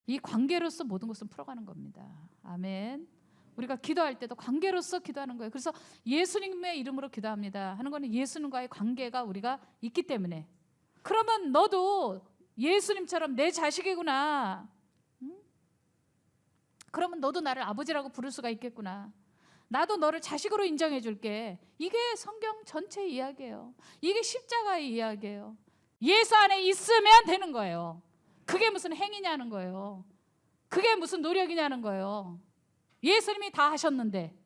이 관계로서 모든 것을 풀어가는 겁니다. 아멘. 우리가 기도할 때도 관계로서 기도하는 거예요. 그래서 예수님의 이름으로 기도합니다 하는 거는 예수님과의 관계가 우리가 있기 때문에. 그러면 너도 예수님처럼 내 자식이구나. 그러면 너도 나를 아버지라고 부를 수가 있겠구나. 나도 너를 자식으로 인정해 줄게. 이게 성경 전체 이야기예요. 이게 십자가의 이야기예요. 예수 안에 있으면 되는 거예요. 그게 무슨 행위냐는 거예요. 그게 무슨 노력이냐는 거예요. 예수님이 다 하셨는데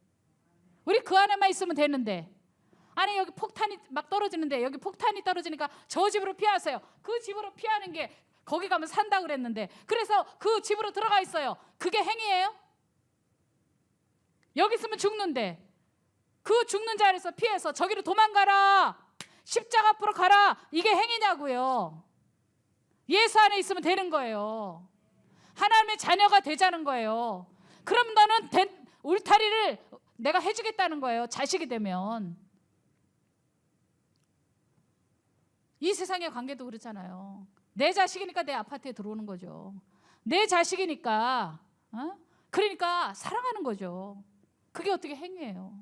우리 그 안에만 있으면 되는데, 아니 여기 폭탄이 막 떨어지는데 여기 폭탄이 떨어지니까 저 집으로 피하세요. 그 집으로 피하는 게 거기 가면 산다고 그랬는데 그래서 그 집으로 들어가 있어요. 그게 행위예요? 여기 있으면 죽는데 그 죽는 자리에서 피해서 저기로 도망가라, 십자가 앞으로 가라, 이게 행위냐고요. 예수 안에 있으면 되는 거예요. 하나님의 자녀가 되자는 거예요. 그럼 너는 울타리를 내가 해주겠다는 거예요. 자식이 되면. 이 세상의 관계도 그렇잖아요. 내 자식이니까 내 아파트에 들어오는 거죠. 내 자식이니까 그러니까 사랑하는 거죠. 그게 어떻게 행위예요.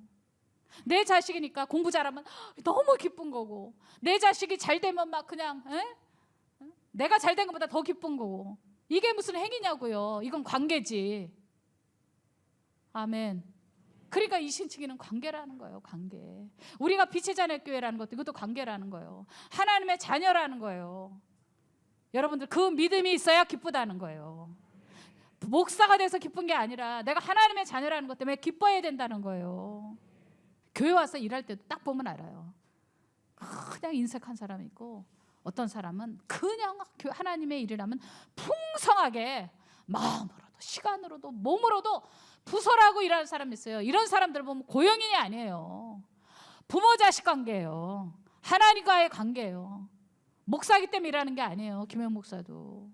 내 자식이니까 공부 잘하면 너무 기쁜 거고, 내 자식이 잘 되면 막 그냥 내가 잘 된 것보다 더 기쁜 거고, 이게 무슨 행위냐고요. 이건 관계지. 아멘. 그러니까 이 신칭이는 관계라는 거예요. 관계. 우리가 빛의 자녀 교회라는 것도 이것도 관계라는 거예요. 하나님의 자녀라는 거예요. 여러분들 그 믿음이 있어야 기쁘다는 거예요. 목사가 돼서 기쁜 게 아니라 내가 하나님의 자녀라는 것 때문에 기뻐해야 된다는 거예요. 교회 와서 일할 때도 딱 보면 알아요. 그냥 인색한 사람이 있고, 어떤 사람은 그냥 하나님의 일을 하면 풍성하게 마음으로도 시간으로도 몸으로도 부설하고 일하는 사람이 있어요. 이런 사람들 보면 고영인이 아니에요. 부모 자식 관계예요. 하나님과의 관계예요. 목사기 때문에 일하는 게 아니에요. 김영 목사도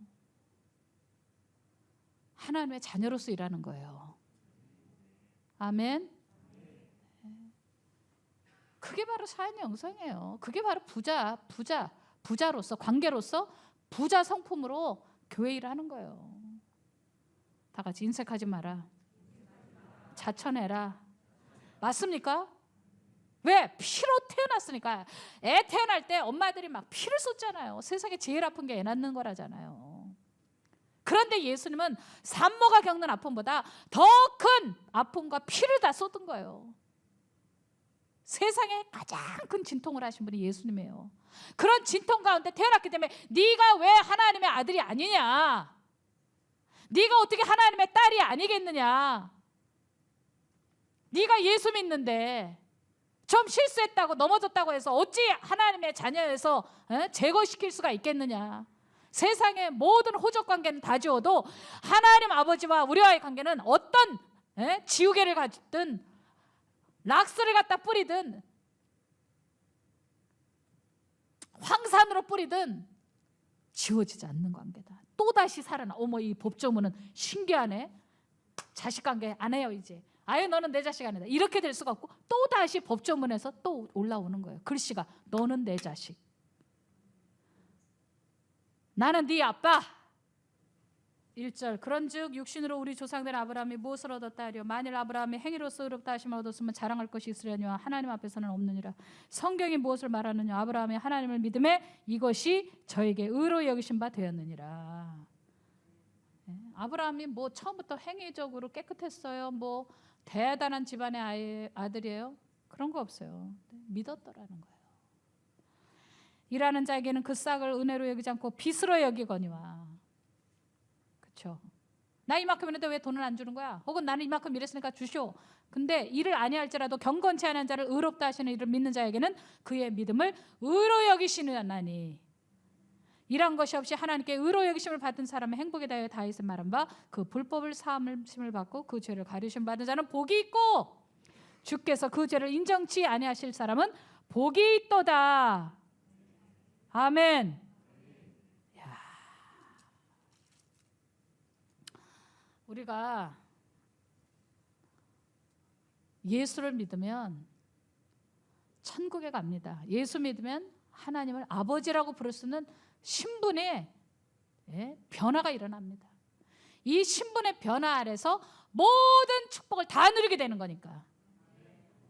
하나님의 자녀로서 일하는 거예요. 아멘. 그게 바로 사연의 영성이에요. 그게 바로 부자로서, 관계로서 부자 성품으로 교회 일을 하는 거예요. 다 같이 인색하지 마라, 자천해라. 맞습니까? 왜? 피로 태어났으니까. 애 태어날 때 엄마들이 막 피를 쏟잖아요. 세상에 제일 아픈 게 애 낳는 거라잖아요. 그런데 예수님은 산모가 겪는 아픔보다 더 큰 아픔과 피를 다 쏟은 거예요. 세상에 가장 큰 진통을 하신 분이 예수님이에요. 그런 진통 가운데 태어났기 때문에 네가 왜 하나님의 아들이 아니냐, 네가 어떻게 하나님의 딸이 아니겠느냐, 네가 예수 믿는데 좀 실수했다고 넘어졌다고 해서 어찌 하나님의 자녀에서 제거시킬 수가 있겠느냐. 세상의 모든 호적 관계는 다 지워도 하나님 아버지와 우리와의 관계는 어떤 지우개를 가지든 락스를 갖다 뿌리든 황산으로 뿌리든 지워지지 않는 관계다. 또다시 살아나. 어머, 이 법조문은 신기하네. 자식 관계 안 해요 이제. 아유, 너는 내 자식 아니다. 이렇게 될 수가 없고 또다시 법조문에서 또 올라오는 거예요. 글씨가 너는 내 자식, 나는 네 아빠. 1절 그런즉 육신으로 우리 조상된 아브라함이 무엇을 얻었다 하려. 만일 아브라함이 행위로서 의롭다 하심을 얻었으면 자랑할 것이 있으려니와 하나님 앞에서는 없느니라. 성경이 무엇을 말하느냐. 아브라함이 하나님을 믿음에 이것이 저에게 의로 여기신 바 되었느니라. 아브라함이 뭐 처음부터 행위적으로 깨끗했어요, 뭐 대단한 집안의 아들이에요? 그런 거 없어요. 믿었더라는 거예요. 일하는 자에게는 그 싹을 은혜로 여기지 않고 빚으로 여기거니와. 그렇죠? 나 이만큼 했는데 왜 돈을 안 주는 거야? 혹은 나는 이만큼 일했으니까 주시오. 근데 일을 아니할지라도 경건치 않은 자를 의롭다 하시는 이를 믿는 자에게는 그의 믿음을 의로 여기시느나니. 일한 것이 없이 하나님께 의로 여기심을 받은 사람의 행복에 대하여 다윗은 말한 바 그 불법을 사함을 받고 그 죄를 가르심 받은 자는 복이 있고 주께서 그 죄를 인정치 아니하실 사람은 복이 있도다. 아멘. 야, 우리가 예수를 믿으면 천국에 갑니다. 예수 믿으면 하나님을 아버지라고 부를 수 있는 신분의 변화가 일어납니다. 이 신분의 변화 아래서 모든 축복을 다 누리게 되는 거니까.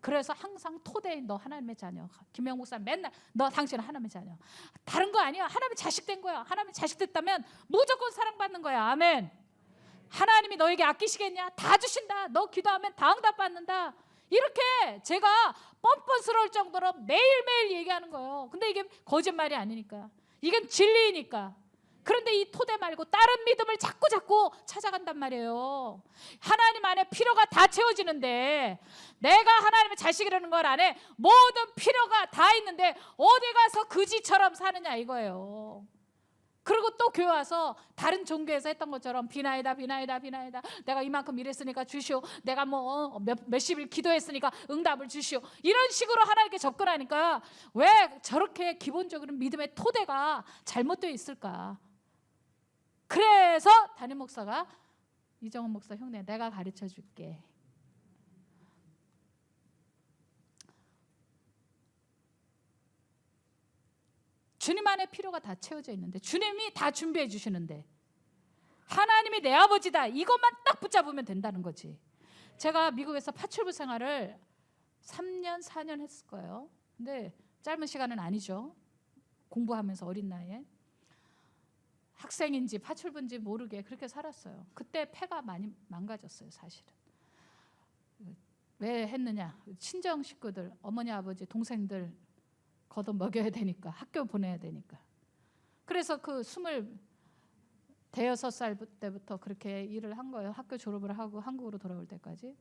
그래서 항상 토대인 너 하나님의 자녀. 김영 목사 맨날 너 당신은 하나님의 자녀. 다른 거 아니야. 하나님의 자식 된 거야. 하나님의 자식 됐다면 무조건 사랑받는 거야. 아멘. 하나님이 너에게 아끼시겠냐? 다 주신다. 너 기도하면 다 응답받는다. 이렇게 제가 뻔뻔스러울 정도로 매일매일 얘기하는 거예요. 근데 이게 거짓말이 아니니까. 이건 진리이니까. 그런데 이 토대 말고 다른 믿음을 자꾸 찾아간단 말이에요. 하나님 안에 필요가 다 채워지는데 내가 하나님의 자식이라는 걸 안에 모든 필요가 다 있는데 어디 가서 그지처럼 사느냐 이거예요. 그리고 또 교회 와서 다른 종교에서 했던 것처럼 비나이다 내가 이만큼 일했으니까 주시오. 내가 뭐 몇십일 기도했으니까 응답을 주시오. 이런 식으로 하나님께 접근하니까 왜 저렇게 기본적으로 믿음의 토대가 잘못되어 있을까? 그래서 담임 목사가 이정은 목사 형네 내가 가르쳐 줄게. 주님 안에 필요가 다 채워져 있는데 주님이 다 준비해 주시는데 하나님이 내 아버지다 이것만 딱 붙잡으면 된다는 거지. 제가 미국에서 파출부 생활을 3년 4년 했을 거예요. 근데 짧은 시간은 아니죠. 공부하면서 어린 나이에 학생인지 파출부인지 모르게 그렇게 살았어요. 그때 폐가 많이 망가졌어요. 사실은. 왜 했느냐. 친정 식구들 어머니 아버지 동생들 걷어 먹여야 되니까 학교 보내야 되니까. 그래서 그 26살 때부터 그렇게 일을 한 거예요. 학교 졸업을 하고 한국으로 돌아올 때까지.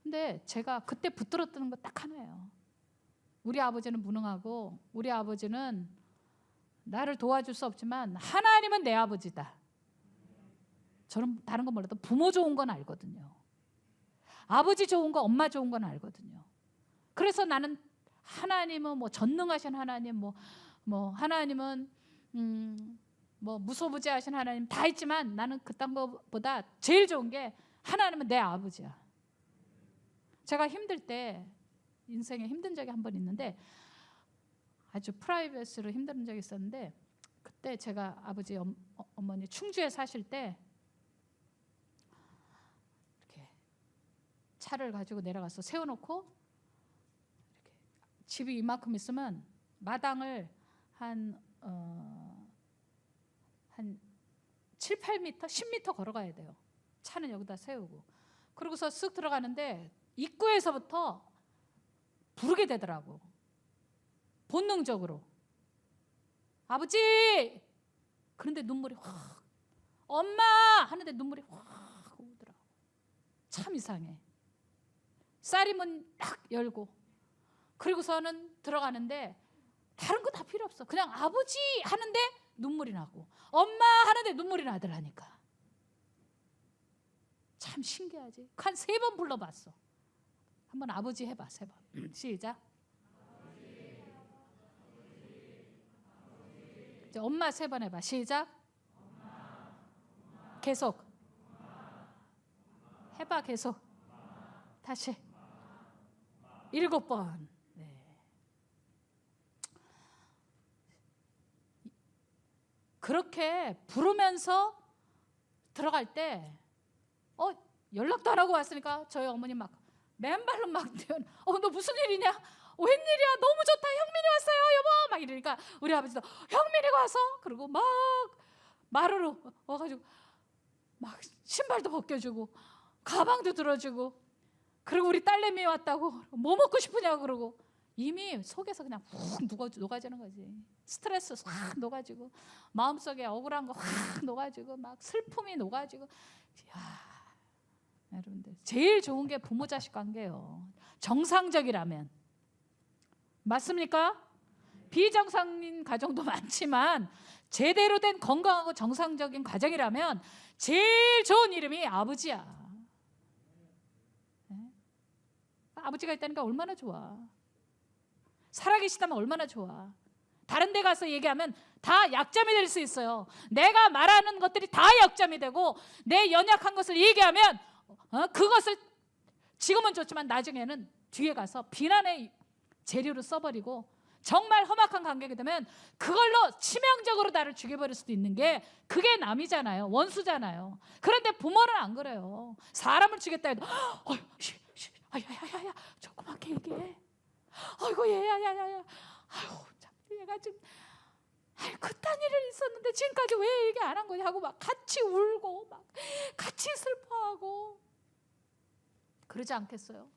근데 제가 그때 붙들었던 거 딱 하나예요. 우리 아버지는 무능하고 우리 아버지는 나를 도와줄 수 없지만 하나님은 내 아버지다. 저는 다른 건 몰라도 부모 좋은 건 알거든요. 아버지 좋은 거 엄마 좋은 건 알거든요. 그래서 나는 하나님은 뭐 전능하신 하나님 뭐 하나님은 뭐 무소부재하신 하나님 다 있지만 나는 그딴 거보다 제일 좋은 게 하나님은 내 아버지야. 제가 힘들 때 인생에 힘든 적이 한 번 있는데 아주 프라이빗으로 힘든 적이 있었는데 그때 제가 아버지 어머니 충주에 사실 때 이렇게 차를 가지고 내려가서 세워놓고 집이 이만큼 있으면 마당을 한 7, 8m, 10m 걸어가야 돼요. 차는 여기다 세우고. 그러고서 쓱 들어가는데 입구에서부터 부르게 되더라고. 본능적으로. 아버지! 그런데 눈물이 확. 엄마! 하는데 눈물이 확 오더라고. 참 이상해. 쌀이문 딱 열고 그리고서는 들어가는데 다른 거 다 필요 없어. 그냥 아버지 하는데 눈물이 나고 엄마 하는데 눈물이 나더라니까. 참 신기하지. 한 3번 불러봤어. 한번 아버지 해봐. 3번. 시작. 이제 엄마 3번 해봐. 시작. 계속. 해봐 계속. 다시. 7번. 그렇게 부르면서 들어갈 때 연락도 안 하고 왔으니까 저희 어머니 막 맨발로 막 너 무슨 일이냐? 웬일이야? 너무 좋다. 형민이 왔어요 여보 막 이러니까 우리 아버지도 형민이가 와서 그리고 막 마루로 와가지고 막 신발도 벗겨주고 가방도 들어주고 그리고 우리 딸내미 왔다고 뭐 먹고 싶으냐고 그러고 이미 속에서 그냥 훅 녹아지는 거지. 스트레스 확 녹아지고 마음속에 억울한 거 확 녹아지고 막 슬픔이 녹아지고. 이야, 여러분들 제일 좋은 게 부모 자식 관계예요. 정상적이라면. 맞습니까? 비정상인 가정도 많지만 제대로 된 건강하고 정상적인 가정이라면 제일 좋은 이름이 아버지야. 아버지가 있다니까 얼마나 좋아. 살아계시다면 얼마나 좋아. 다른 데 가서 얘기하면 다 약점이 될 수 있어요. 내가 말하는 것들이 다 약점이 되고 내 연약한 것을 얘기하면 그것을 지금은 좋지만 나중에는 뒤에 가서 비난의 재료로 써버리고 정말 험악한 관계가 되면 그걸로 치명적으로 나를 죽여버릴 수도 있는 게 그게 남이잖아요. 원수잖아요. 그런데 부모는 안 그래요. 사람을 죽였다 해도 야야야야 조그맣게 얘기해. 아이고 얘야야야야. 아이고 참 얘가 지금 그딴 일이 있었는데 지금까지 왜 얘기 안 한 거냐 하고 막 같이 울고 막 같이 슬퍼하고 그러지 않겠어요?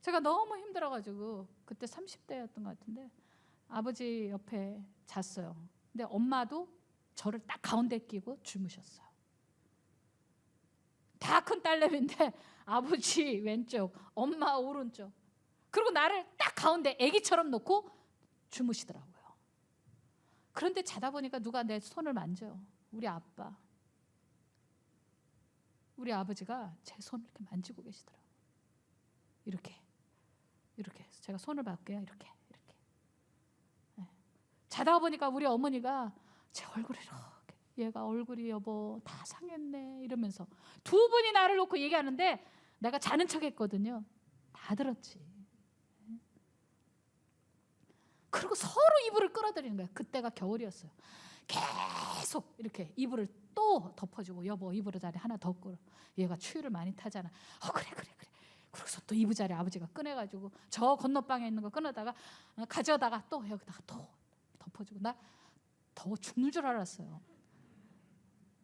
제가 너무 힘들어가지고 그때 30대였던 것 같은데 아버지 옆에 잤어요. 근데 엄마도 저를 딱 가운데 끼고 주무셨어요. 다 큰 딸내미인데 아버지 왼쪽, 엄마 오른쪽. 그리고 나를 딱 가운데 아기처럼 놓고 주무시더라고요. 그런데 자다 보니까 누가 내 손을 만져요. 우리 아빠. 우리 아버지가 제 손을 이렇게 만지고 계시더라고요. 이렇게 해서 제가 손을 받게요. 이렇게. 네. 자다 보니까 우리 어머니가 제 얼굴을 이렇게 얘가 얼굴이 여보 다 상했네 이러면서 두 분이 나를 놓고 얘기하는데 내가 자는 척했거든요. 다 들었지. 그리고 서로 이불을 끌어들이는 거예요. 그때가 겨울이었어요. 계속 이렇게 이불을 또 덮어주고 여보 이불자리 하나 더 끌어. 얘가 추위를 많이 타잖아. 그래. 그래서 또 이부자리 아버지가 꺼내가지고 저 건너방에 있는 거 꺼내다가 가져다가 또 여기다가 또 덮어주고 나 더워 죽는 줄 알았어요.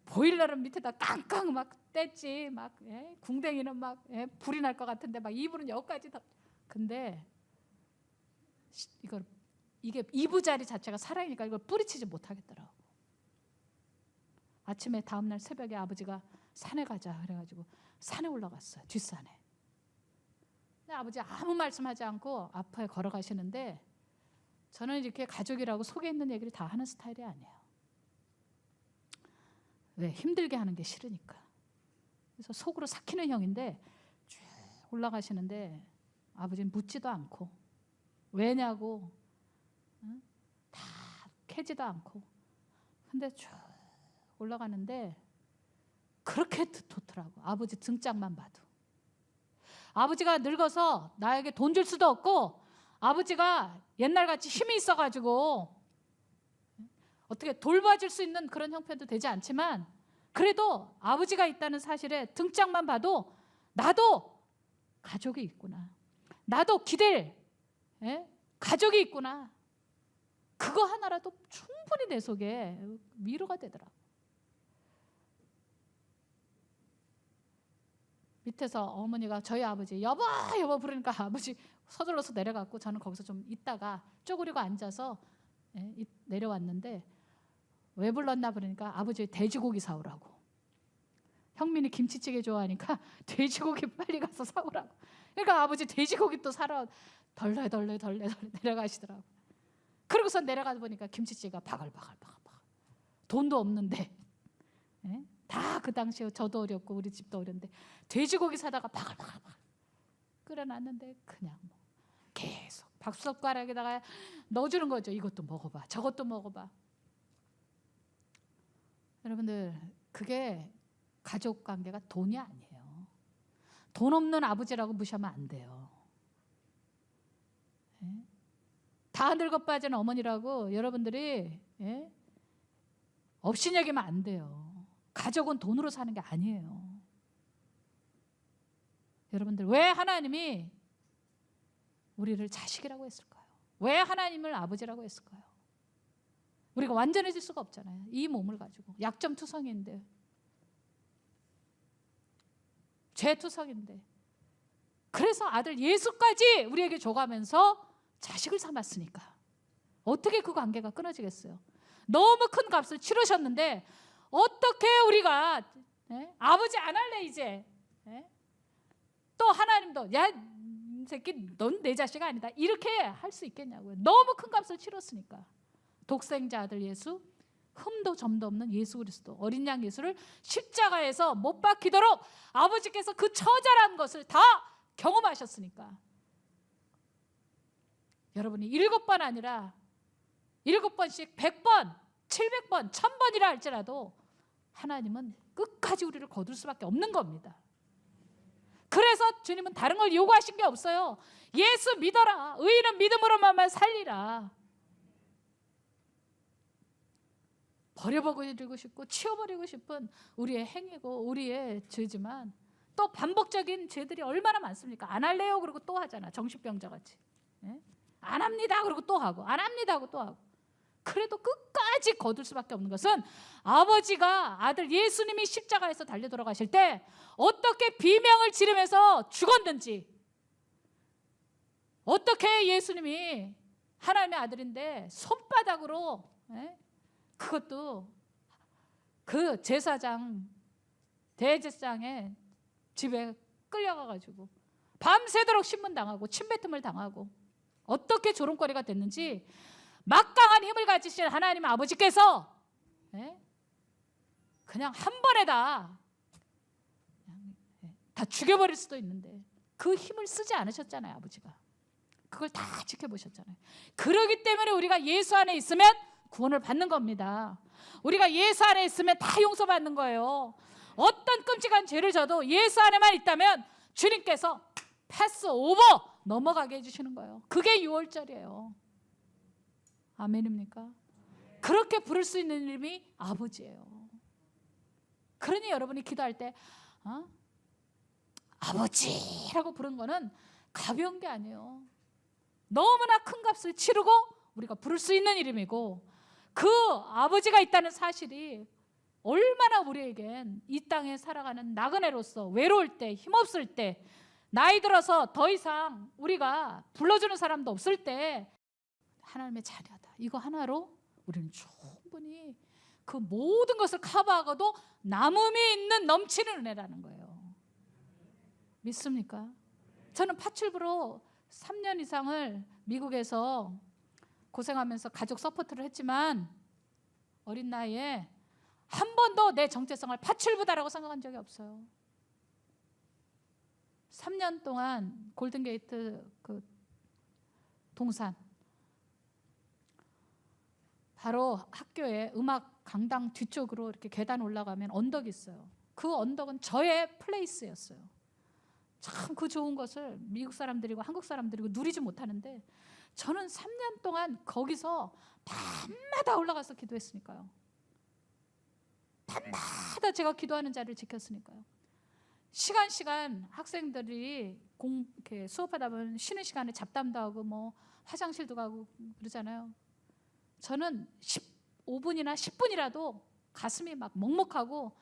보일러를 밑에다 깡깡 막 뗐지 막 궁뎅이는 막 불이 날 것 같은데 막 이불은 여기까지 덮. 근데 이게 이부자리 자체가 살아있으니까 이걸 뿌리치지 못하겠더라고. 아침에 다음날 새벽에 아버지가 산에 가자 그래가지고 산에 올라갔어요. 뒷산에. 근데 아버지 아무 말씀하지 않고 앞에 걸어가시는데 저는 이렇게 가족이라고 속에 있는 얘기를 다 하는 스타일이 아니에요. 왜? 힘들게 하는 게 싫으니까. 그래서 속으로 삭히는 형인데 쭉 올라가시는데 아버지는 묻지도 않고 왜냐고 다 캐지도 않고 근데 쭉 올라가는데 그렇게 좋더라고. 아버지 등짝만 봐도. 아버지가 늙어서 나에게 돈 줄 수도 없고 아버지가 옛날같이 힘이 있어가지고 어떻게 돌봐줄 수 있는 그런 형편도 되지 않지만 그래도 아버지가 있다는 사실에 등짝만 봐도 나도 가족이 있구나. 나도 기댈 가족이 있구나. 그거 하나라도 충분히 내 속에 위로가 되더라고. 밑에서 어머니가 저희 아버지 여보 부르니까 아버지 서둘러서 내려갔고 저는 거기서 좀 있다가 쪼그리고 앉아서 내려왔는데 왜 불렀나 그러니까 아버지 돼지고기 사오라고. 형민이 김치찌개 좋아하니까 돼지고기 빨리 가서 사오라고. 그러니까 아버지 돼지고기 또 사러 덜레 내려가시더라고. 그러고서 내려가 보니까 김치찌개가 바글바글. 돈도 없는데 다 그 당시에 저도 어렵고 우리 집도 어려운데 돼지고기 사다가 바글바글 끓여놨는데 그냥 뭐 계속 밥숟가락에다가 넣어주는 거죠. 이것도 먹어봐 저것도 먹어봐. 여러분들 그게 가족관계가 돈이 아니에요. 돈 없는 아버지라고 무시하면 안 돼요. 다 늙어 빠진 어머니라고 여러분들이 업신여기면 안 돼요. 가족은 돈으로 사는 게 아니에요. 여러분들 왜 하나님이 우리를 자식이라고 했을까요? 왜 하나님을 아버지라고 했을까요? 우리가 완전해질 수가 없잖아요. 이 몸을 가지고 약점투성인데 죄투성인데 그래서 아들 예수까지 우리에게 줘가면서 자식을 삼았으니까 어떻게 그 관계가 끊어지겠어요? 너무 큰 값을 치르셨는데 어떻게 우리가 아버지 안 할래 이제 또 하나님도 야 이 새끼 넌 내 자식 아니다 이렇게 할 수 있겠냐고요. 너무 큰 값을 치렀으니까. 독생자 아들 예수 흠도 점도 없는 예수 그리스도 어린 양 예수를 십자가에서 못 박히도록 아버지께서 그 처절한 것을 다 경험하셨으니까 여러분이 7번 아니라 7번씩 100번 700번 1000번이라 할지라도 하나님은 끝까지 우리를 거둘 수밖에 없는 겁니다. 그래서 주님은 다른 걸 요구하신 게 없어요. 예수 믿어라. 의인은 믿음으로만 살리라. 버려버리고 싶고 치워버리고 싶은 우리의 행위고 우리의 죄지만 또 반복적인 죄들이 얼마나 많습니까? 안 할래요 그러고 또 하잖아. 정신병자같이. 예? 안 합니다 그러고 또 하고 안 합니다 하고 또 하고. 그래도 끝까지 거둘 수밖에 없는 것은 아버지가 아들 예수님이 십자가에서 달려 돌아가실 때 어떻게 비명을 지르면서 죽었는지, 어떻게 예수님이 하나님의 아들인데 손바닥으로, 그것도 그 제사장 대제사장의 집에 끌려가가지고 밤새도록 신문당하고 침뱉음을 당하고 어떻게 조롱거리가 됐는지 막강한 힘을 가지신 하나님 아버지께서 그냥 한 번에 다 죽여버릴 수도 있는데 그 힘을 쓰지 않으셨잖아요. 아버지가 그걸 다 지켜보셨잖아요. 그러기 때문에 우리가 예수 안에 있으면 구원을 받는 겁니다. 우리가 예수 안에 있으면 다 용서받는 거예요. 어떤 끔찍한 죄를 져도 예수 안에만 있다면 주님께서 패스 오버 넘어가게 해주시는 거예요. 그게 6월절이에요. 아멘입니까? 그렇게 부를 수 있는 이름이 아버지예요. 그러니 여러분이 기도할 때 아버지라고 부른 거는 가벼운 게 아니에요. 너무나 큰 값을 치르고 우리가 부를 수 있는 이름이고, 그 아버지가 있다는 사실이 얼마나 우리에겐 이 땅에 살아가는 나그네로서 외로울 때, 힘없을 때, 나이 들어서 더 이상 우리가 불러주는 사람도 없을 때 하나님의 자녀다, 이거 하나로 우리는 충분히 그 모든 것을 커버하고도 남음이 있는 넘치는 은혜라는 거예요. 믿습니까? 저는 파출부로 3년 이상을 미국에서 고생하면서 가족 서포트를 했지만 어린 나이에 한 번도 내 정체성을 파출부다라고 생각한 적이 없어요. 3년 동안 골든게이트 그 동산, 바로 학교에 음악 강당 뒤쪽으로 이렇게 계단 올라가면 언덕이 있어요. 그 언덕은 저의 플레이스였어요. 참 그 좋은 것을 미국 사람들이고 한국 사람들이고 누리지 못하는데 저는 3년 동안 거기서 밤마다 올라가서 기도했으니까요. 밤마다 제가 기도하는 자리를 지켰으니까요. 시간 학생들이 이렇게 수업하다 보면 쉬는 시간에 잡담도 하고 뭐 화장실도 가고 그러잖아요. 저는 15분이나 10분이라도 가슴이 막 먹먹하고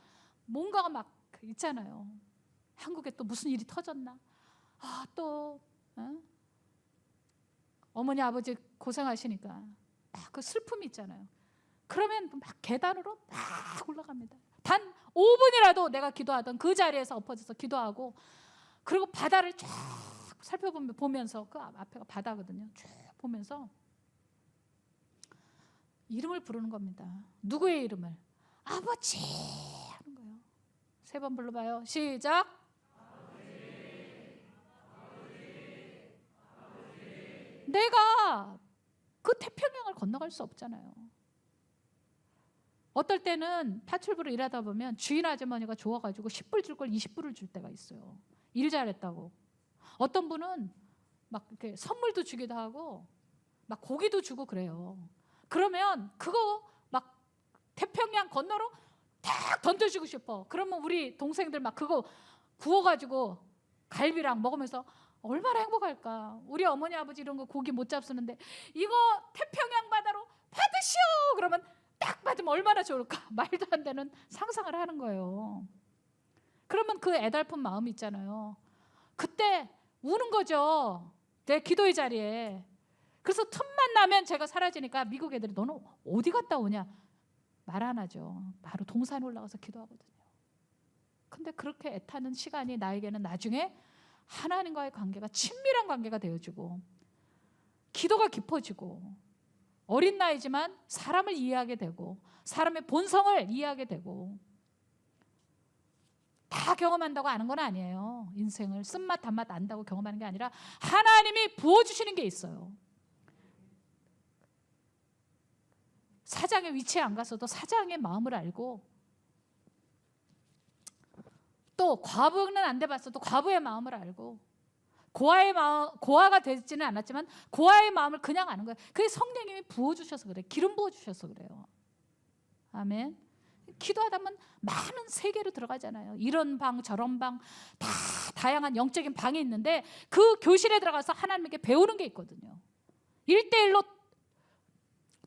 뭔가가 막 있잖아요. 한국에 또 무슨 일이 터졌나? 어머니 아버지 고생하시니까 그 슬픔이 있잖아요. 그러면 막 계단으로 막 올라갑니다. 단 5분이라도 내가 기도하던 그 자리에서 엎어져서 기도하고, 그리고 바다를 쫙 살펴보면서, 그 앞에가 바다거든요. 쭉 보면서 이름을 부르는 겁니다. 누구의 이름을? 아버지 하는 거예요. 3번 불러봐요. 시작. 내가 그 태평양을 건너갈 수 없잖아요. 어떨 때는 파출부로 일하다 보면 주인 아주머니가 좋아가지고 10불 줄 걸 20불을 줄 때가 있어요. 일 잘했다고. 어떤 분은 막 이렇게 선물도 주기도 하고 막 고기도 주고 그래요. 그러면 그거 막 태평양 건너로 딱 던져주고 싶어. 그러면 우리 동생들 막 그거 구워가지고 갈비랑 먹으면서 얼마나 행복할까. 우리 어머니 아버지 이런 거 고기 못 잡수는데 이거 태평양 바다로 받으시오 그러면 딱 받으면 얼마나 좋을까. 말도 안 되는 상상을 하는 거예요. 그러면 그 애달픈 마음이 있잖아요. 그때 우는 거죠. 내 기도의 자리에. 그래서 틈만 나면 제가 사라지니까 미국 애들이 너는 어디 갔다 오냐 말 안 하죠. 바로 동산에 올라가서 기도하거든요. 근데 그렇게 애타는 시간이 나에게는 나중에 하나님과의 관계가 친밀한 관계가 되어지고 기도가 깊어지고 어린 나이지만 사람을 이해하게 되고 사람의 본성을 이해하게 되고, 다 경험한다고 아는 건 아니에요. 인생을 쓴맛 단맛 안다고 경험하는 게 아니라 하나님이 부어주시는 게 있어요. 사장의 위치에 안 갔어도 사장의 마음을 알고 또 과부는 안 돼봤어도 과부의 마음을 알고 고아의 마음, 고아가 되지는 않았지만 고아의 마음을 그냥 아는 거예요. 그게 성령님이 부어주셔서 그래요. 기름 부어주셔서 그래요. 아멘. 기도하다 보면 많은 세계로 들어가잖아요. 이런 방 저런 방 다 다양한 영적인 방이 있는데 그 교실에 들어가서 하나님께 배우는 게 있거든요. 1대1로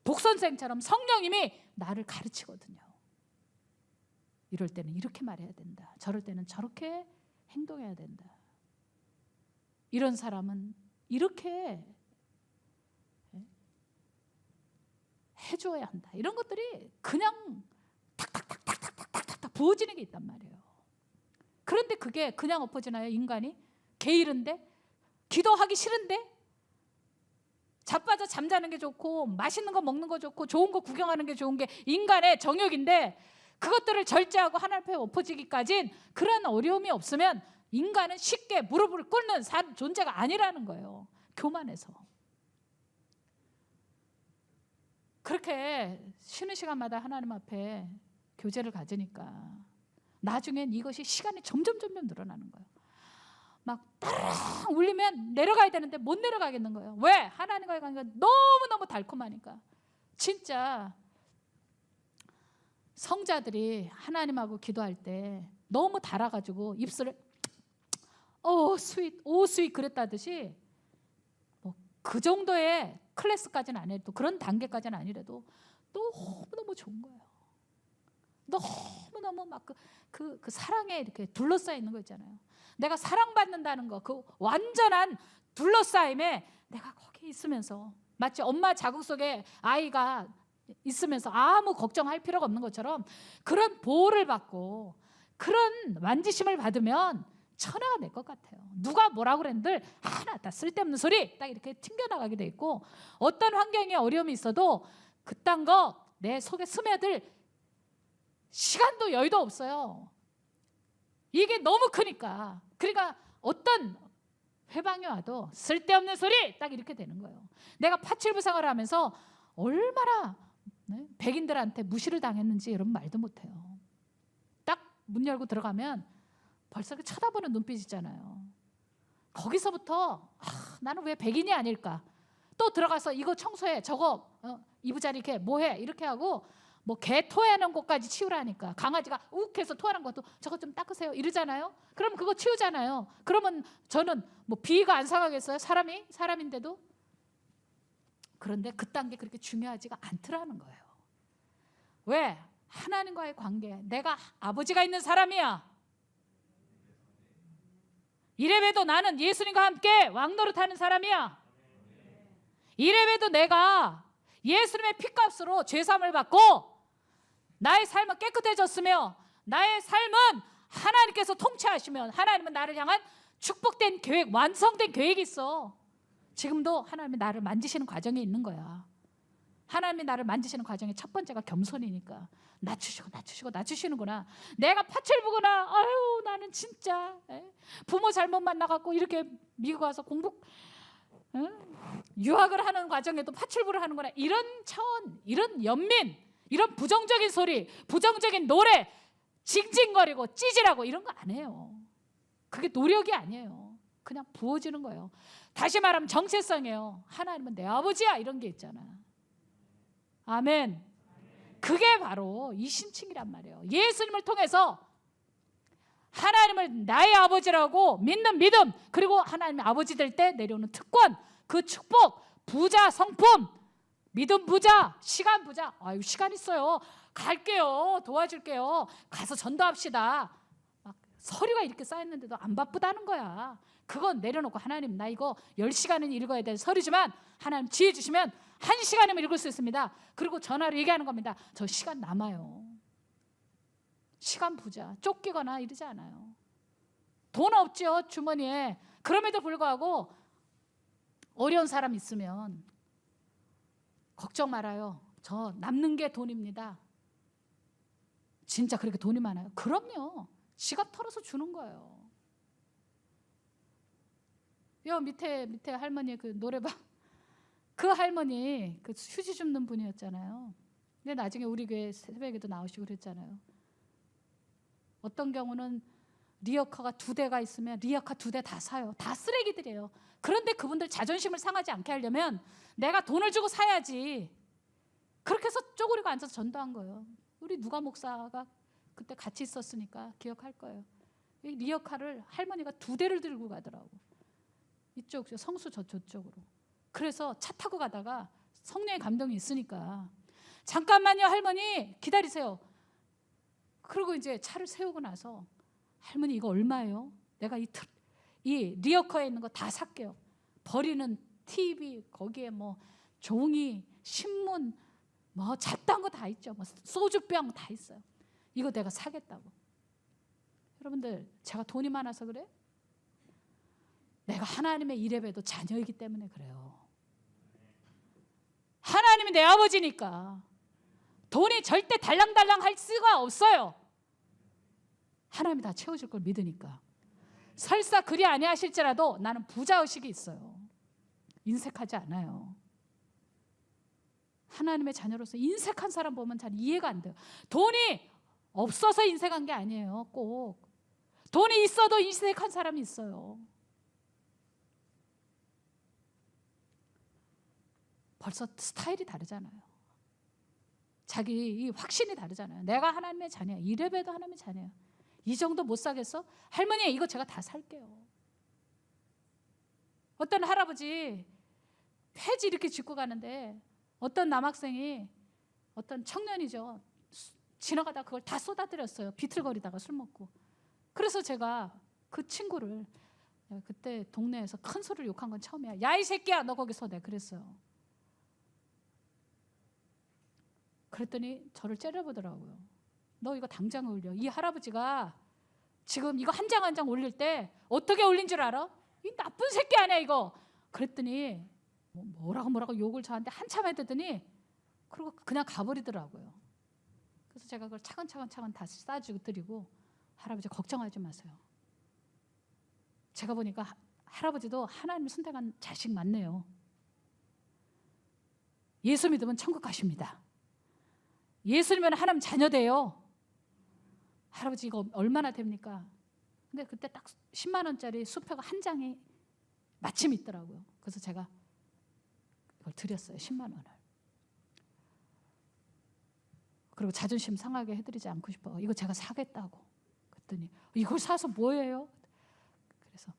독선생처럼 성령님이 나를 가르치거든요. 이럴 때는 이렇게 말해야 된다. 저럴 때는 저렇게 행동해야 된다. 이런 사람은 이렇게 해줘야 한다. 이런 것들이 그냥 탁탁탁탁탁탁탁탁 부어지는 게 있단 말이에요. 그런데 그게 그냥 엎어지나요? 인간이 게으른데, 기도하기 싫은데, 자빠져 잠자는 게 좋고 맛있는 거 먹는 거 좋고 좋은 거 구경하는 게 좋은 게 인간의 정욕인데, 그것들을 절제하고 하나님 앞에 엎어지기까진 그런 어려움이 없으면 인간은 쉽게 무릎을 꿇는 존재가 아니라는 거예요. 교만해서. 그렇게 쉬는 시간마다 하나님 앞에 교제를 가지니까 나중엔 이것이 시간이 점점 늘어나는 거예요. 막 따르릉 울리면 내려가야 되는데 못 내려가겠는 거예요. 왜? 하나님과의 관계가 너무너무 달콤하니까. 진짜 성자들이 하나님하고 기도할 때 너무 달아가지고 입술을 오 스윗 그랬다듯이 뭐 그 정도의 클래스까지는 아니라도 그런 단계까지는 아니라도 너무너무 좋은 거예요. 너무너무 막 그 사랑에 이렇게 둘러싸여 있는 거 있잖아요. 내가 사랑받는다는 거, 그 완전한 둘러싸임에 내가 거기 있으면서 마치 엄마 자궁 속에 아이가 있으면서 아무 걱정할 필요가 없는 것처럼 그런 보호를 받고 그런 만지심을 받으면 천하가 될 것 같아요. 누가 뭐라고 그랬는들 하나 다 쓸데없는 소리 딱 이렇게 튕겨나가게 돼 있고, 어떤 환경에 어려움이 있어도 그딴 거 내 속에 스며들 시간도 여유도 없어요. 이게 너무 크니까. 그러니까 어떤 회방이 와도 쓸데없는 소리 딱 이렇게 되는 거예요. 내가 파출부상을 하면서 얼마나 백인들한테 무시를 당했는지 여러분 말도 못해요. 딱 문 열고 들어가면 벌써 쳐다보는 눈빛이잖아요. 거기서부터 나는 왜 백인이 아닐까. 또 들어가서 이거 청소해, 저거 이부자리 이렇게 뭐해 이렇게 하고 뭐 개 토하는 곳까지 치우라니까. 강아지가 욱해서 토하는 것도 저거 좀 닦으세요 이러잖아요. 그럼 그거 치우잖아요. 그러면 저는 뭐 비위가 안 상하겠어요? 사람인데도. 그런데 그딴 게 그렇게 중요하지가 않더라는 거예요. 왜? 하나님과의 관계. 내가 아버지가 있는 사람이야. 이래봬도 나는 예수님과 함께 왕노릇하는 사람이야. 이래봬도 내가 예수님의 피값으로 죄사함을 받고 나의 삶은 깨끗해졌으며 나의 삶은 하나님께서 통치하시면 하나님은 나를 향한 축복된 계획, 완성된 계획이 있어. 지금도 하나님이 나를 만지시는 과정에 있는 거야. 하나님이 나를 만지시는 과정의 첫 번째가 겸손이니까 낮추시는구나. 내가 파출부구나. 아유 나는 진짜 부모 잘못 만나갖고 이렇게 미국 와서 유학을 하는 과정에도 파출부를 하는구나. 이런 차원, 이런 연민, 이런 부정적인 소리, 부정적인 노래, 징징거리고 찌질하고 이런 거 안 해요. 그게 노력이 아니에요. 그냥 부어지는 거예요. 다시 말하면 정체성이에요. 하나님은 내 아버지야 이런 게 있잖아. 아멘. 그게 바로 이 신칭이란 말이에요. 예수님을 통해서 하나님을 나의 아버지라고 믿는 믿음, 그리고 하나님의 아버지 될 때 내려오는 특권, 그 축복, 부자, 성품, 믿음 부자, 시간 부자. 아유 시간 있어요. 갈게요. 도와줄게요. 가서 전도합시다. 막 서류가 이렇게 쌓였는데도 안 바쁘다는 거야. 그건 내려놓고 하나님 나 이거 10시간은 읽어야 될 서류지만 하나님 지혜 주시면 1시간이면 읽을 수 있습니다. 그리고 전화로 얘기하는 겁니다. 저 시간 남아요. 시간 부자, 쫓기거나 이러지 않아요. 돈 없죠 주머니에. 그럼에도 불구하고 어려운 사람 있으면 걱정 말아요. 저 남는 게 돈입니다. 진짜 그렇게 돈이 많아요? 그럼요. 지갑 털어서 주는 거예요. 요 밑에 할머니 그 노래방 그 할머니 그 휴지 줍는 분이었잖아요. 근데 나중에 우리 교회 새벽에도 나오시고 그랬잖아요. 어떤 경우는 리어카가 2대가 있으면 리어카 2대 다 사요. 다 쓰레기들이에요. 그런데 그분들 자존심을 상하지 않게 하려면 내가 돈을 주고 사야지. 그렇게 해서 쪼그리고 앉아서 전도한 거예요. 우리 누가 목사가 그때 같이 있었으니까 기억할 거예요. 이 리어카를 할머니가 2대를 들고 가더라고. 이쪽 성수 저쪽으로. 그래서 차 타고 가다가 성령의 감동이 있으니까 잠깐만요 할머니 기다리세요. 그리고 이제 차를 세우고 나서 할머니 이거 얼마예요? 내가 이 리어카에 있는 거 다 살게요. 버리는 TV 거기에 뭐 종이 신문 뭐 잡다한 거 다 있죠. 뭐 소주병 다 있어요. 이거 내가 사겠다고. 여러분들 제가 돈이 많아서 그래? 내가 하나님의 이레베도 자녀이기 때문에 그래요. 하나님이 내 아버지니까 돈이 절대 달랑달랑 할 수가 없어요. 하나님이 다 채워줄 걸 믿으니까. 설사 그리 아니하실지라도 나는 부자의식이 있어요. 인색하지 않아요. 하나님의 자녀로서 인색한 사람 보면 잘 이해가 안 돼요. 돈이 없어서 인색한 게 아니에요. 꼭 돈이 있어도 인색한 사람이 있어요. 벌써 스타일이 다르잖아요. 자기 이 확신이 다르잖아요. 내가 하나님의 자녀야. 이래봬도 하나님의 자녀야. 이 정도 못 사겠어? 할머니 이거 제가 다 살게요. 어떤 할아버지 폐지 이렇게 짚고 가는데 어떤 남학생이 어떤 청년이죠. 지나가다 그걸 다 쏟아뜨렸어요. 비틀거리다가 술 먹고. 그래서 제가 그 친구를 그때 동네에서 큰 소리를 욕한 건 처음이야. 야 이 새끼야 너 거기서 내 그랬어요. 그랬더니 저를 째려보더라고요. 너 이거 당장 올려. 이 할아버지가 지금 이거 한 장 한 장 올릴 때 어떻게 올린 줄 알아? 이 나쁜 새끼 아니야 이거. 그랬더니 뭐라고 욕을 저한테 한참 해대더니 그리고 그냥 가버리더라고요. 그래서 제가 그걸 차근차근 다시 싸주고 드리고 할아버지 걱정하지 마세요. 제가 보니까 할아버지도 하나님 선택한 자식 맞네요. 예수 믿으면 천국 가십니다. 예수 믿으면 하나님 자녀 돼요. 할아버지 이거 얼마나 됩니까? 근데 그때 딱 10만 원짜리 수표가 한 장이 마침 있더라고요. 그래서 제가 이걸 드렸어요. 10만 원을. 그리고 자존심 상하게 해드리지 않고 싶어. 이거 제가 사겠다고. 그랬더니 이걸 사서 뭐예요? 그래서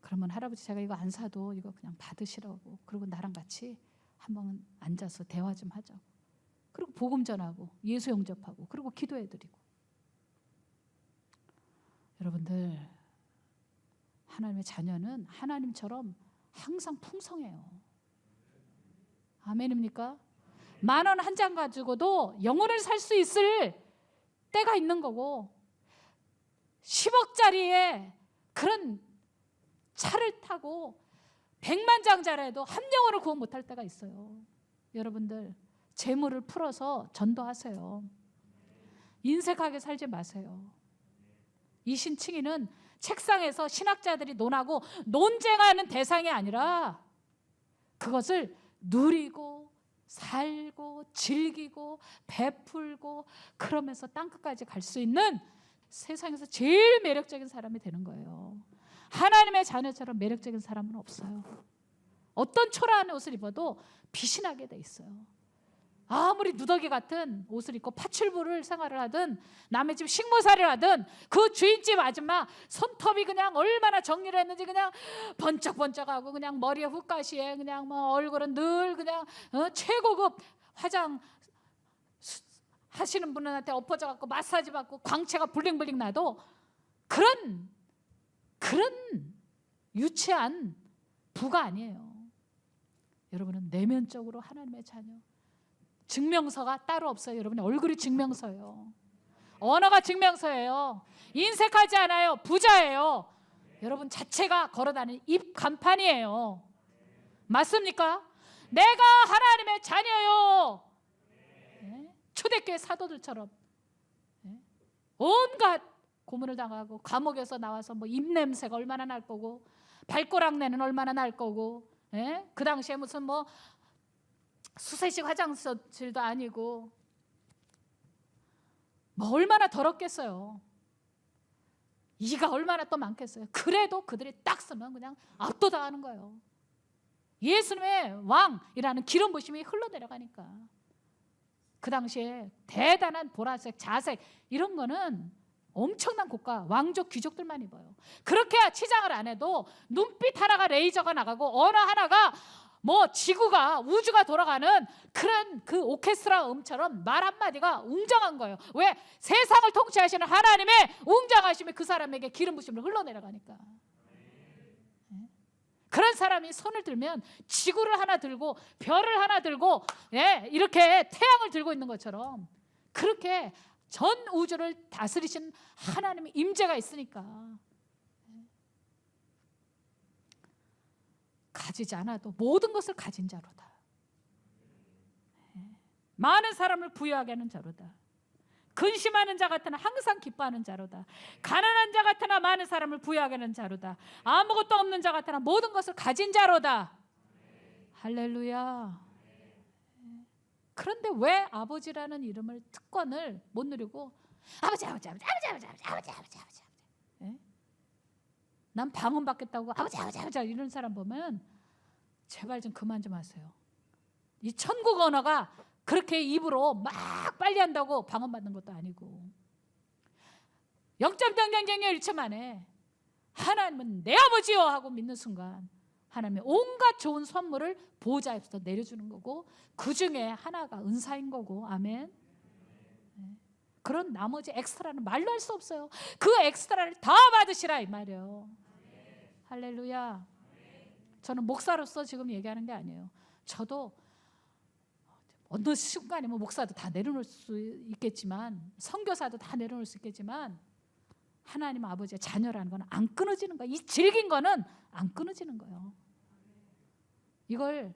그러면 할아버지 제가 이거 안 사도 이거 그냥 받으시라고. 그리고 나랑 같이 한번 앉아서 대화 좀 하자고. 그리고 복음 전하고 예수 영접하고 그리고 기도해드리고. 여러분들 하나님의 자녀는 하나님처럼 항상 풍성해요. 아멘입니까? 10,000원 한 장 가지고도 영혼을 살 수 있을 때가 있는 거고 10억짜리에 그런 차를 타고 100만 장자라도 한 영혼을 구원 못할 때가 있어요. 여러분들 재물을 풀어서 전도하세요. 인색하게 살지 마세요. 이 신칭의는 책상에서 신학자들이 논하고 논쟁하는 대상이 아니라 그것을 누리고 살고 즐기고 베풀고 그러면서 땅끝까지 갈 수 있는 세상에서 제일 매력적인 사람이 되는 거예요. 하나님의 자녀처럼 매력적인 사람은 없어요. 어떤 초라한 옷을 입어도 빛이 나게 돼 있어요. 아무리 누더기 같은 옷을 입고 파출부를 생활을 하든 남의 집 식모살이를 하든 그 주인집 아줌마 손톱이 그냥 얼마나 정리를 했는지 그냥 번쩍번쩍하고 그냥 머리에 훅가시에 그냥 뭐 얼굴은 늘 그냥 최고급 화장 하시는 분한테 엎어져 갖고 마사지 받고 광채가 블링블링 나도 그런 유치한 부가 아니에요. 여러분은 내면적으로 하나님의 자녀. 증명서가 따로 없어요. 여러분 얼굴이 증명서예요. 언어가 증명서예요. 인색하지 않아요. 부자예요. 여러분 자체가 걸어다니는 입 간판이에요. 맞습니까? 내가 하나님의 자녀요. 네? 초대교회 사도들처럼 온갖 고문을 당하고 감옥에서 나와서 뭐 입냄새가 얼마나 날 거고 발꼬락내는 얼마나 날 거고 그 당시에 무슨 뭐 수세식 화장실도 아니고 뭐 얼마나 더럽겠어요. 이가 얼마나 또 많겠어요. 그래도 그들이 딱 쓰면 그냥 압도당하는 거예요. 예수님의 왕이라는 기름 부심이 흘러내려가니까. 그 당시에 대단한 보라색, 자색 이런 거는 엄청난 고가, 왕족, 귀족들만 입어요. 그렇게 치장을 안 해도 눈빛 하나가 레이저가 나가고 어느 하나가 뭐 지구가, 우주가 돌아가는 그런 그 오케스트라 음처럼 말 한마디가 웅장한 거예요. 왜? 세상을 통치하시는 하나님의 웅장하심이 그 사람에게 기름 부심을 흘러내려가니까. 그런 사람이 손을 들면 지구를 하나 들고 별을 하나 들고, 예, 이렇게 태양을 들고 있는 것처럼 그렇게 전 우주를 다스리신 하나님의 임재가 있으니까 가지지 않아도 모든 것을 가진 자로다. 많은 사람을 부유하게 하는 자로다. 근심하는 자 같으나 항상 기뻐하는 자로다. 가난한 자 같으나 많은 사람을 부유하게 하는 자로다. 아무것도 없는 자 같으나 모든 것을 가진 자로다. 할렐루야. 그런데 왜 아버지라는 이름을, 특권을 못 누리고 아버지 난 방언 받겠다고 아버지 이런 사람 보면 제발 좀 그만 좀 하세요. 이 천국 언어가 그렇게 입으로 막 빨리 한다고 방언 받는 것도 아니고, 0.000 1초 만에 하나님은 내 아버지요 하고 믿는 순간 하나님의 온갖 좋은 선물을 보호자에서 내려주는 거고, 그 중에 하나가 은사인 거고. 아멘. 그런 나머지 엑스트라는 말로 할 수 없어요. 그 엑스트라를 다 받으시라 이 말이에요. 할렐루야. 저는 목사로서 지금 얘기하는 게 아니에요. 저도 어느 순간에 뭐 목사도 다 내려놓을 수 있겠지만, 선교사도 다 내려놓을 수 있겠지만, 하나님 아버지의 자녀라는 건 안 끊어지는 거예요. 이 질긴 거는 안 끊어지는 거예요. 이걸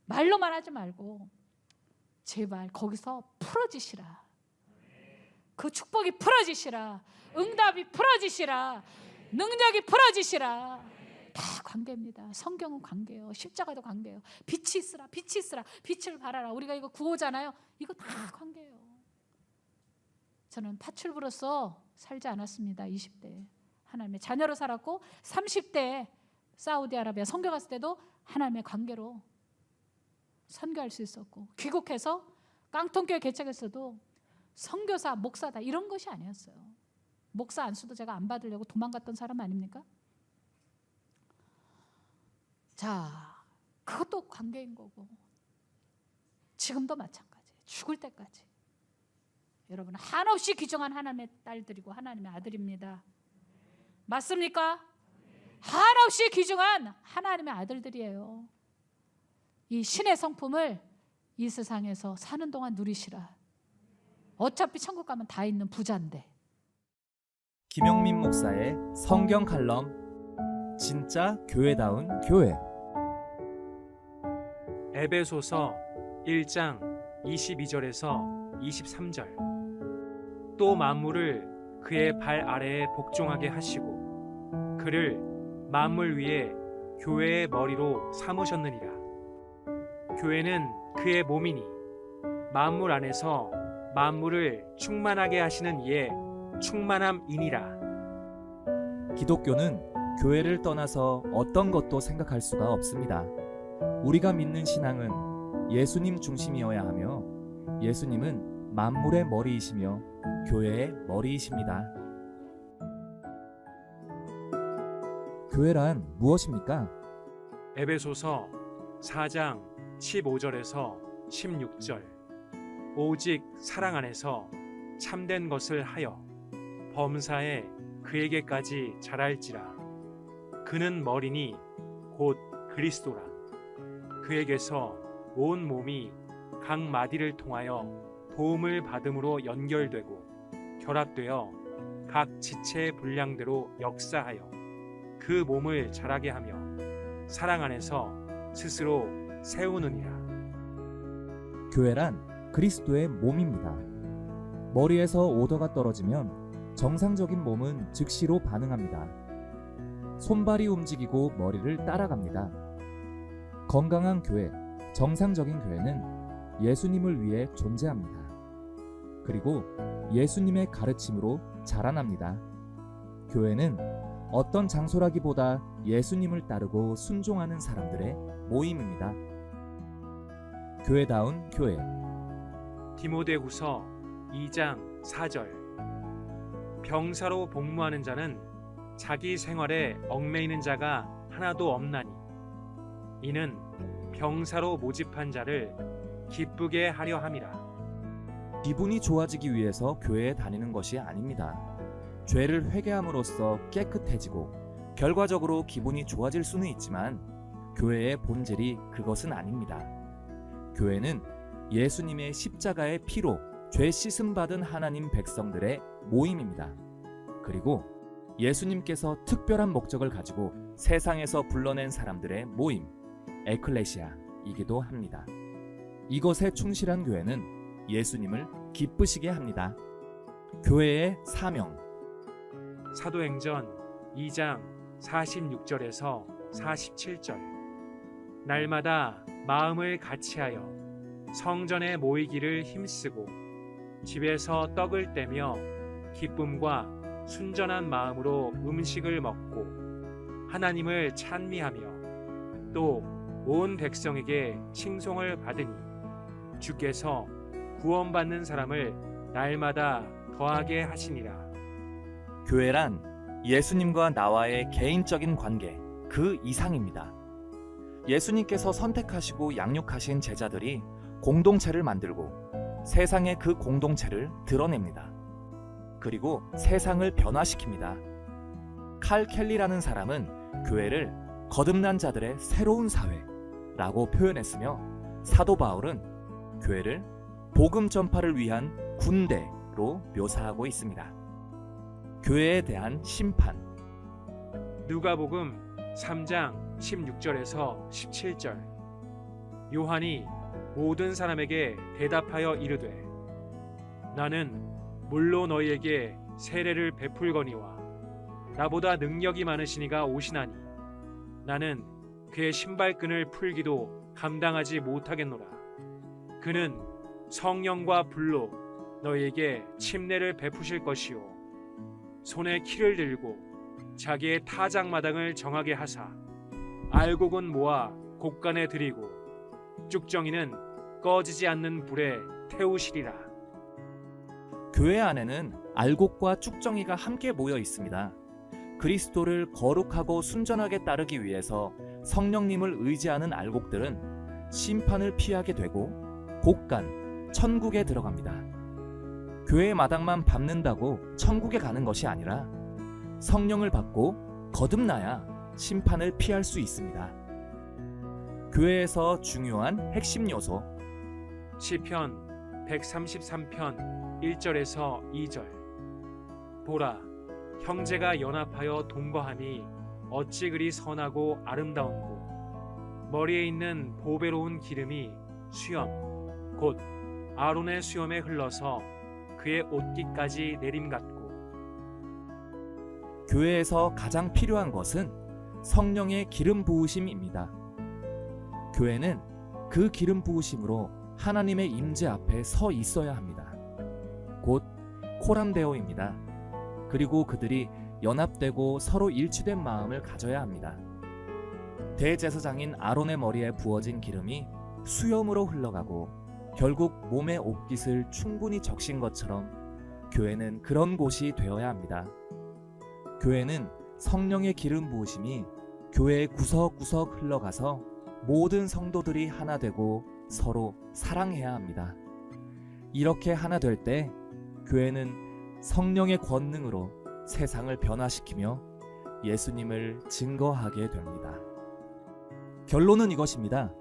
말로만 하지 말고 제발 거기서 풀어지시라. 그 축복이 풀어지시라. 응답이 풀어지시라. 능력이 풀어지시라. 다 관계입니다. 성경은 관계예요. 십자가도 관계예요. 빛이 있으라, 빛이 있으라, 빛을 발하라. 우리가 이거 구호잖아요. 이거 다 관계예요. 저는 파출부로서 살지 않았습니다. 20대에 하나님의 자녀로 살았고, 30대에 사우디아라비아 선교 갔을 때도 하나님의 관계로 선교할 수 있었고, 귀국해서 깡통교회 개척했어도 선교사, 목사다 이런 것이 아니었어요. 목사 안수도 제가 안 받으려고 도망갔던 사람 아닙니까? 자, 그것도 관계인 거고, 지금도 마찬가지예요. 죽을 때까지 여러분 한없이 귀중한 하나님의 딸들이고 하나님의 아들입니다. 맞습니까? 한없이 귀중한 하나님의 아들들이에요. 이 신의 성품을 이 세상에서 사는 동안 누리시라. 어차피 천국 가면 다 있는 부자인데. 김영민 목사의 성경 칼럼, 진짜 교회다운 교회. 에베소서 1장 22절에서 23절. 또 만물을 그의 발 아래에 복종하게 하시고 그를 만물 위에 교회의 머리로 삼으셨느니라. 교회는 그의 몸이니 만물 안에서 만물을 충만하게 하시는 이의 충만함이니라. 기독교는 교회를 떠나서 어떤 것도 생각할 수가 없습니다. 우리가 믿는 신앙은 예수님 중심이어야 하며, 예수님은 만물의 머리이시며 교회의 머리이십니다. 교회란 무엇입니까? 에베소서 4장 15절에서 16절. 오직 사랑 안에서 참된 것을 하여 범사에 그에게까지 자랄지라. 그는 머리니 곧 그리스도라. 그에게서 온 몸이 각 마디를 통하여 도움을 받음으로 연결되고 결합되어 각 지체의 분량대로 역사하여 그 몸을 자라게 하며 사랑 안에서 스스로 세우느니라. 교회란 그리스도의 몸입니다. 머리에서 오더가 떨어지면 정상적인 몸은 즉시로 반응합니다. 손발이 움직이고 머리를 따라갑니다. 건강한 교회, 정상적인 교회는 예수님을 위해 존재합니다. 그리고 예수님의 가르침으로 자라납니다. 교회는 어떤 장소라기보다 예수님을 따르고 순종하는 사람들의 모임입니다. 교회다운 교회. 디모데후서 2장 4절. 병사로 복무하는 자는 자기 생활에 얽매이는 자가 하나도 없나니 이는 병사로 모집한 자를 기쁘게 하려 함이라. 기분이 좋아지기 위해서 교회에 다니는 것이 아닙니다. 죄를 회개함으로써 깨끗해지고 결과적으로 기분이 좋아질 수는 있지만 교회의 본질이 그것은 아닙니다. 교회는 예수님의 십자가의 피로 죄 씻음 받은 하나님 백성들의 모임입니다. 그리고 예수님께서 특별한 목적을 가지고 세상에서 불러낸 사람들의 모임, 에클레시아이기도 합니다. 이것에 충실한 교회는 예수님을 기쁘시게 합니다. 교회의 사명. 사도행전 2장 46절에서 47절. 날마다 마음을 같이하여 성전에 모이기를 힘쓰고 집에서 떡을 떼며 기쁨과 순전한 마음으로 음식을 먹고 하나님을 찬미하며 또 온 백성에게 칭송을 받으니 주께서 구원받는 사람을 날마다 더하게 하시니라. 교회란 예수님과 나와의 개인적인 관계, 그 이상입니다. 예수님께서 선택하시고 양육하신 제자들이 공동체를 만들고 세상에 그 공동체를 드러냅니다. 그리고 세상을 변화시킵니다. 칼 켈리라는 사람은 교회를 거듭난 자들의 새로운 사회라고 표현했으며 사도 바울은 교회를 복음 전파를 위한 군대로 묘사하고 있습니다. 교회에 대한 심판. 누가복음 3장 16절에서 17절. 요한이 모든 사람에게 대답하여 이르되 나는 물로 너희에게 세례를 베풀거니와 나보다 능력이 많으시니가 오시나니 나는 그의 신발끈을 풀기도 감당하지 못하겠노라. 그는 성령과 불로 너희에게 침례를 베푸실 것이요 손에 키를 들고 자기의 타작마당을 정하게 하사 알곡은 모아 곡간에 들이고 쭉정이는 꺼지지 않는 불에 태우시리라. 교회 안에는 알곡과 쭉정이가 함께 모여 있습니다. 그리스도를 거룩하고 순전하게 따르기 위해서 성령님을 의지하는 알곡들은 심판을 피하게 되고 곡간, 천국에 들어갑니다. 교회 마당만 밟는다고 천국에 가는 것이 아니라 성령을 받고 거듭나야 심판을 피할 수 있습니다. 교회에서 중요한 핵심 요소. 시편 133편 1절에서 2절. 보라, 형제가 연합하여 동거하니 어찌 그리 선하고 아름다운고 머리에 있는 보배로운 기름이 수염 곧 아론의 수염에 흘러서 그의 옷깃까지 내림 같고. 교회에서 가장 필요한 것은 성령의 기름 부으심입니다. 교회는 그 기름 부으심으로 하나님의 임재 앞에 서 있어야 합니다. 곧 코람데오입니다. 그리고 그들이 연합되고 서로 일치된 마음을 가져야 합니다. 대제사장인 아론의 머리에 부어진 기름이 수염으로 흘러가고 결국 몸의 옷깃을 충분히 적신 것처럼 교회는 그런 곳이 되어야 합니다. 교회는 성령의 기름 부으심이 교회의 구석구석 흘러가서 모든 성도들이 하나 되고 서로 사랑해야 합니다. 이렇게 하나 될 때 교회는 성령의 권능으로 세상을 변화시키며 예수님을 증거하게 됩니다. 결론은 이것입니다.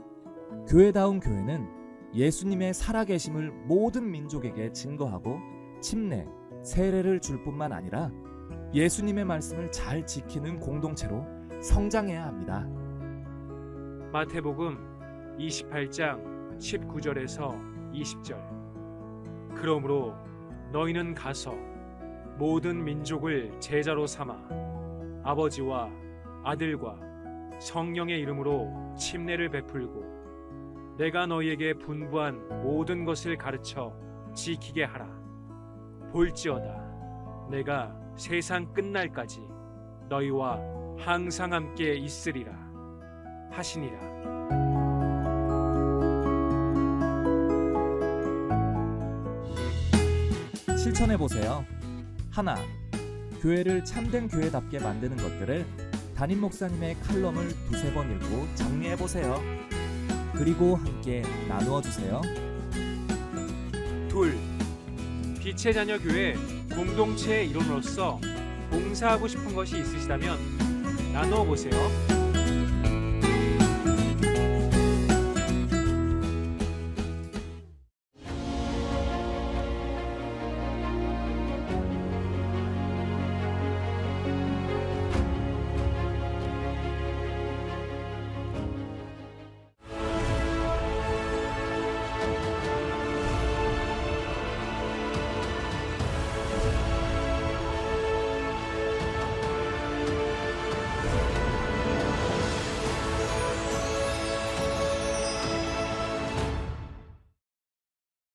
교회다운 교회는 예수님의 살아계심을 모든 민족에게 증거하고 침례, 세례를 줄 뿐만 아니라 예수님의 말씀을 잘 지키는 공동체로 성장해야 합니다. 마태복음 28장 19절에서 20절. 그러므로 너희는 가서 모든 민족을 제자로 삼아 아버지와 아들과 성령의 이름으로 침례를 베풀고 내가 너희에게 분부한 모든 것을 가르쳐 지키게 하라. 볼지어다 내가 세상 끝날까지 너희와 항상 함께 있으리라 하시니라. 실천해 보세요. 하나, 교회를 참된 교회답게 만드는 것들을 담임 목사님의 칼럼을 두세 번 읽고 정리해 보세요. 그리고 함께 나누어 주세요. 둘, 빛의 자녀 교회 공동체의 일원으로서 봉사하고 싶은 것이 있으시다면 나누어 보세요.